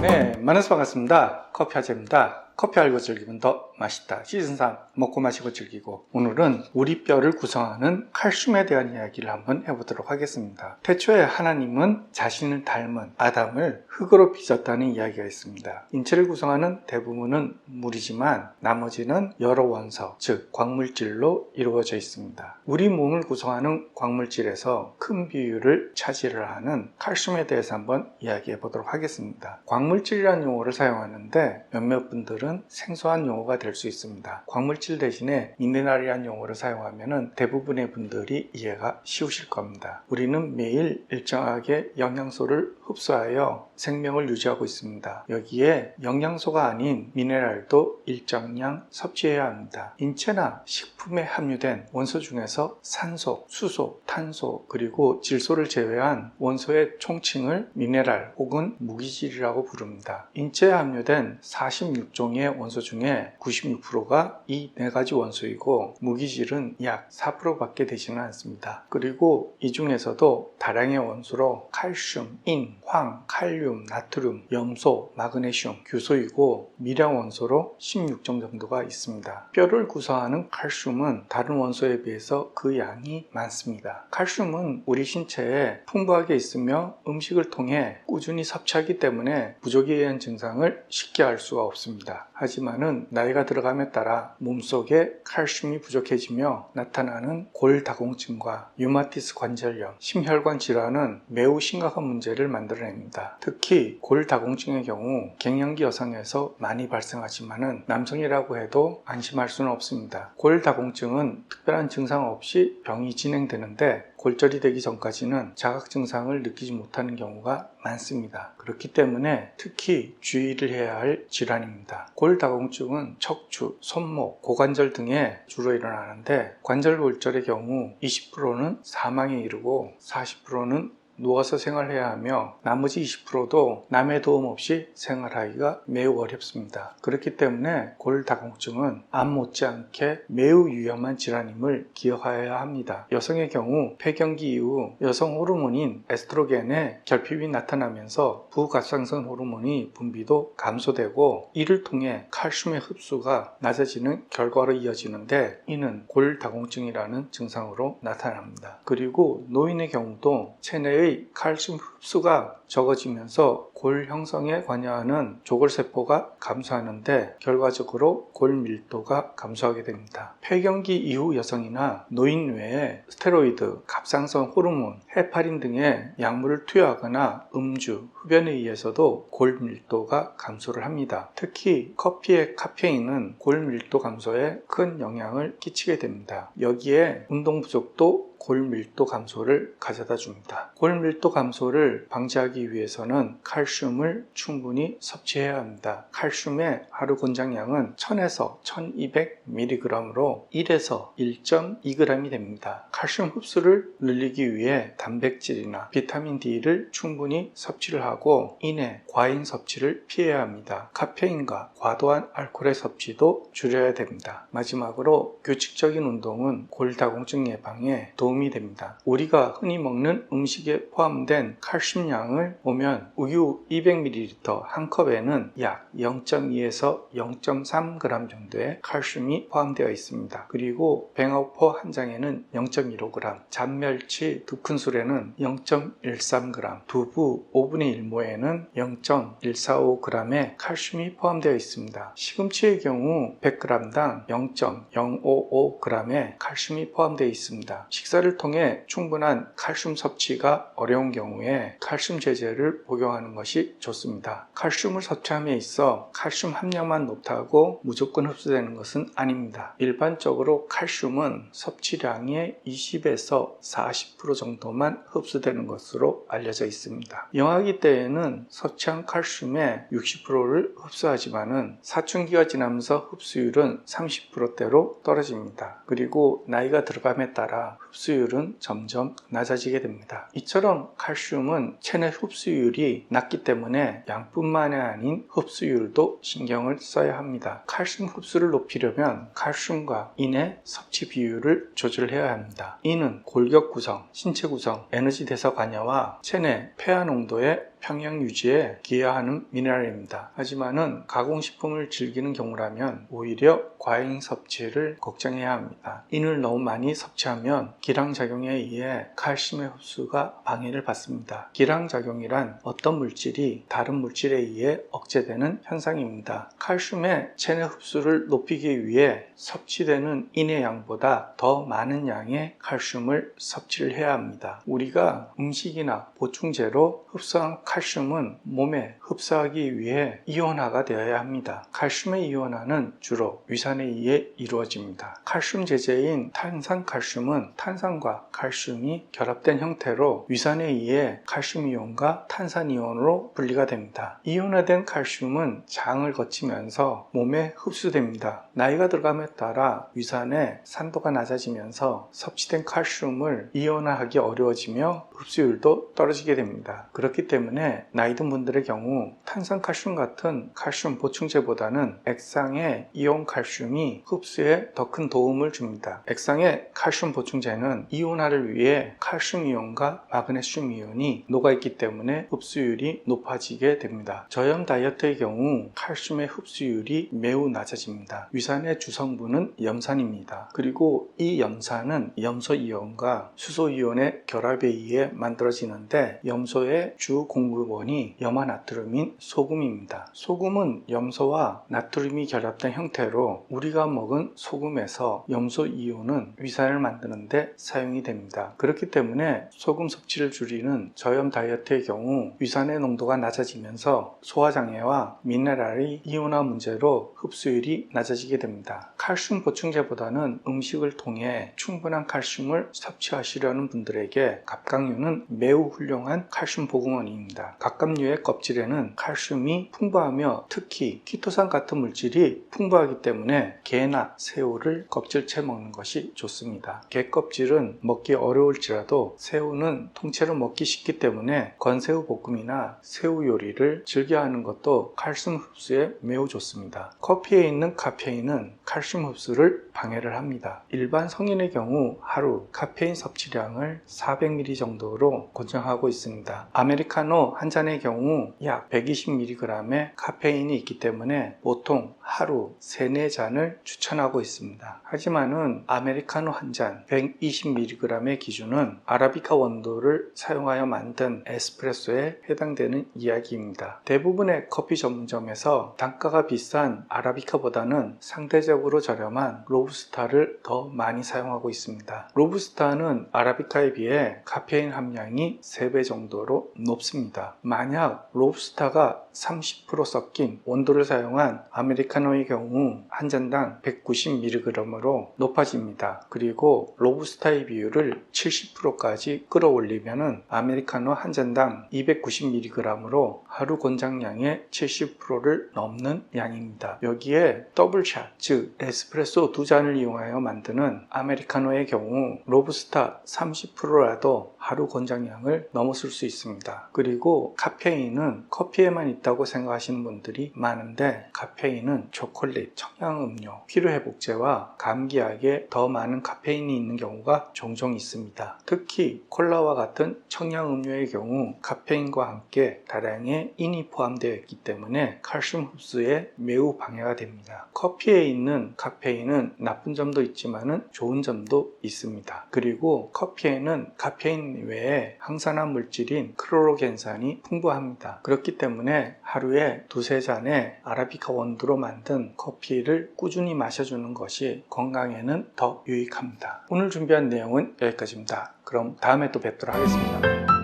네, 만나서 반갑습니다. 커피 아재입니다. 커피 알고 즐기면 더 맛있다. 시즌3 먹고 마시고 즐기고, 오늘은 우리 뼈를 구성하는 칼슘에 대한 이야기를 한번 해보도록 하겠습니다. 태초에 하나님은 자신을 닮은 아담을 흙으로 빚었다는 이야기가 있습니다. 인체를 구성하는 대부분은 물이지만 나머지는 여러 원소, 즉 광물질로 이루어져 있습니다. 우리 몸을 구성하는 광물질에서 큰 비율을 차지를 하는 칼슘에 대해서 한번 이야기해 보도록 하겠습니다. 광물질이라는 용어를 사용하는데 몇몇 분들은 생소한 용어가 될 수 있습니다. 광물질 대신에 미네랄이라는 용어를 사용하면 대부분의 분들이 이해가 쉬우실 겁니다. 우리는 매일 일정하게 영양소를 흡수하여 생명을 유지하고 있습니다. 여기에 영양소가 아닌 미네랄도 일정량 섭취해야 합니다. 인체나 식품에 함유된 원소 중에서 산소, 수소, 탄소, 그리고 질소를 제외한 원소의 총칭을 미네랄 혹은 무기질이라고 부릅니다. 인체에 함유된 46종의 원소 중에 96%가 이 네 가지 원소이고, 무기질은 약 4%밖에 되지는 않습니다. 그리고 이 중에서도 다량의 원소로 칼슘, 인, 황, 칼륨, 나트륨, 염소, 마그네슘, 규소이고, 미량 원소로 16종 정도가 있습니다. 뼈를 구성하는 칼슘은 다른 원소에 비해서 그 양이 많습니다. 칼슘은 우리 신체에 풍부하게 있으며 음식을 통해 꾸준히 섭취하기 때문에 부족에 의한 증상을 쉽게 알 수가 없습니다. 하지만은 나이가 들어감에 따라 몸속에 칼슘이 부족해지며 나타나는 골다공증과 류마티스 관절염, 심혈관 질환은 매우 심각한 문제를 만들어냅니다. 특히 골다공증의 경우 갱년기 여성에서 많이 발생하지만은 남성이라고 해도 안심할 수는 없습니다. 골다공증은 특별한 증상 없이 병이 진행되는데, 골절이 되기 전까지는 자각 증상을 느끼지 못하는 경우가 많습니다. 그렇기 때문에 특히 주의를 해야 할 질환입니다. 골다공증은 척추, 손목, 고관절 등에 주로 일어나는데, 관절 골절의 경우 20%는 사망에 이르고 40%는 누워서 생활해야 하며 나머지 20%도 남의 도움 없이 생활하기가 매우 어렵습니다. 그렇기 때문에 골다공증은 암 못지않게 매우 위험한 질환임을 기억하여야 합니다. 여성의 경우 폐경기 이후 여성 호르몬인 에스트로겐의 결핍이 나타나면서 부갑상선 호르몬이 분비도 감소되고, 이를 통해 칼슘의 흡수가 낮아지는 결과로 이어지는데, 이는 골다공증이라는 증상으로 나타납니다. 그리고 노인의 경우도 체내의 칼슘 흡수가 적어지면서 골 형성에 관여하는 조골세포가 감소하는데, 결과적으로 골 밀도가 감소하게 됩니다. 폐경기 이후 여성이나 노인 외에 스테로이드, 갑상선 호르몬, 헤파린 등의 약물을 투여하거나 음주, 흡연에 의해서도 골 밀도가 감소를 합니다. 특히 커피의 카페인은 골 밀도 감소에 큰 영향을 끼치게 됩니다. 여기에 운동 부족도 골 밀도 감소를 가져다 줍니다. 골 밀도 감소를 방지하기 위해서는 칼슘을 충분히 섭취해야 합니다. 칼슘의 하루 권장량은 1000에서 1200mg으로 1에서 1.2g이 됩니다. 칼슘 흡수를 늘리기 위해 단백질이나 비타민 D를 충분히 섭취를 하고, 이내 과잉 섭취를 피해야 합니다. 카페인과 과도한 알코올의 섭취도 줄여야 됩니다. 마지막으로 규칙적인 운동은 골다공증 예방에 도움이 됩니다. 우리가 흔히 먹는 음식에 포함된 칼슘량을 보면 우유 200ml 한 컵에는 약 0.2에서 0.3g 정도의 칼슘이 포함되어 있습니다. 그리고 뱅어포 한 장에는 0.15g, 잔멸치 2큰술에는 0.13g, 두부 5분의 1모에는 0.145g의 칼슘이 포함되어 있습니다. 시금치의 경우 100g당 0.055g의 칼슘이 포함되어 있습니다. 식사를 통해 충분한 칼슘 섭취가 어려운 경우에 칼슘 제제를 복용하는 것이 좋습니다. 칼슘을 섭취함에 있어 칼슘 함량만 높다고 무조건 흡수되는 것은 아닙니다. 일반적으로 칼슘은 섭취량의 20에서 40% 정도만 흡수되는 것으로 알려져 있습니다. 영아기 때에는 섭취한 칼슘의 60%를 흡수하지만은 사춘기가 지나면서 흡수율은 30%대로 떨어집니다. 그리고 나이가 들어감에 따라 흡수율은 점점 낮아지게 됩니다. 이처럼 칼슘은 체내 흡수율이 낮기 때문에 양뿐만이 아닌 흡수율도 신경을 써야 합니다. 칼슘 흡수를 높이려면 칼슘과 인의 섭취 비율을 조절해야 합니다. 이는 골격 구성, 신체 구성, 에너지 대사 관여와 체내 폐화 농도의 평형 유지에 기여하는 미네랄입니다. 하지만은 가공식품을 즐기는 경우라면 오히려 과잉 섭취를 걱정해야 합니다. 이를 너무 많이 섭취하면 기량작용에 의해 칼슘의 흡수가 방해를 받습니다. 기량작용이란 어떤 물질이 다른 물질에 의해 억제되는 현상입니다. 칼슘의 체내 흡수를 높이기 위해 섭취되는 인의 양보다 더 많은 양의 칼슘을 섭취를 해야 합니다. 우리가 음식이나 보충제로 흡수한 칼슘은 몸에 흡수하기 위해 이온화가 되어야 합니다. 칼슘의 이온화는 주로 위산에 의해 이루어집니다. 칼슘 제제인 탄산칼슘은 탄산과 칼슘이 결합된 형태로 위산에 의해 칼슘이온과 탄산이온으로 분리가 됩니다. 이온화된 칼슘은 장을 거치면서 몸에 흡수됩니다. 나이가 들어감에 따라 위산의 산도가 낮아지면서 섭취된 칼슘을 이온화하기 어려워지며 흡수율도 떨어지게 됩니다. 그렇기 때문에 나이 든 분들의 경우 탄산칼슘 같은 칼슘 보충제보다는 액상의 이온 칼슘이 흡수에 더 큰 도움을 줍니다. 액상의 칼슘 보충제는 이온화를 위해 칼슘 이온과 마그네슘 이온이 녹아있기 때문에 흡수율이 높아지게 됩니다. 저염 다이어트의 경우 칼슘의 흡수율이 매우 낮아집니다. 위산의 주성분은 염산입니다. 그리고 이 염산은 염소 이온과 수소 이온의 결합에 의해 만들어지는데 염소의 주 공급원이 염화나트륨인 소금입니다. 소금은 염소와 나트륨이 결합된 형태로 우리가 먹은 소금에서 염소 이온은 위산을 만드는데 사용이 됩니다. 그렇기 때문에 소금 섭취를 줄이는 저염 다이어트의 경우 위산의 농도가 낮아지면서 소화장애와 미네랄의 이온화 문제로 흡수율이 낮아지게 됩니다. 칼슘 보충제보다는 음식을 통해 충분한 칼슘을 섭취하시려는 분들에게 갑각류는 매우 훌륭한 칼슘 보충원입니다. 갑각류의 껍질에는 칼슘이 풍부하며 특히 키토산 같은 물질이 풍부하기 때문에 게나 새우를 껍질째 먹는 것이 좋습니다. 게 껍질은 먹기 어려울지라도 새우는 통째로 먹기 쉽기 때문에 건새우 볶음이나 새우 요리를 즐겨하는 것도 칼슘 흡수에 매우 좋습니다. 커피에 있는 카페인은 칼슘 흡수를 방해를 합니다. 일반 성인의 경우 하루 카페인 섭취량을 400ml 정도로 권장하고 있습니다. 아메리카노 한 잔의 경우 약 120mg의 카페인이 있기 때문에 보통 하루 3, 4잔을 추천하고 있습니다. 하지만은 아메리카노 한 잔 120mg의 기준은 아라비카 원두를 사용하여 만든 에스프레소에 해당되는 이야기입니다. 대부분의 커피 전문점에서 단가가 비싼 아라비카보다는 상대적으로 저렴한 로부스타를 더 많이 사용하고 있습니다. 로부스타는 아라비카에 비해 카페인 함량이 3배 정도로 높습니다. 만약 로부스타가 30% 섞인 원두를 사용한 아메리카노의 경우 한 잔당 190mg으로 높아집니다. 그리고 로부스타의 비율을 70%까지 끌어올리면 아메리카노 한 잔당 290mg으로 하루 권장량의 70%를 넘는 양입니다. 여기에 더블샷, 즉 에스프레소 2잔을 이용하여 만드는 아메리카노의 경우 로부스타 30%라도 하루 권장량을 넘어설 수 있습니다. 그리고 카페인은 커피에만 있다고 생각하시는 분들이 많은데 카페인은 초콜릿, 청량음료, 피로회복제와 감기약에 더 많은 카페인이 있는 경우가 종종 있습니다. 특히 콜라와 같은 청량음료의 경우 카페인과 함께 다량의 인이 포함되어 있기 때문에 칼슘 흡수에 매우 방해가 됩니다. 커피에 있는 카페인은 나쁜 점도 있지만 좋은 점도 있습니다. 그리고 커피에는 카페인 외에 항산화 물질인 크로로겐산이 풍부합니다. 그렇기 때문에 하루에 2-3잔의 아라비카 원두로 만든 커피를 꾸준히 마셔주는 것이 건강에는 더 유익합니다. 오늘 준비한 내용은 여기까지입니다. 그럼 다음에 또 뵙도록 하겠습니다.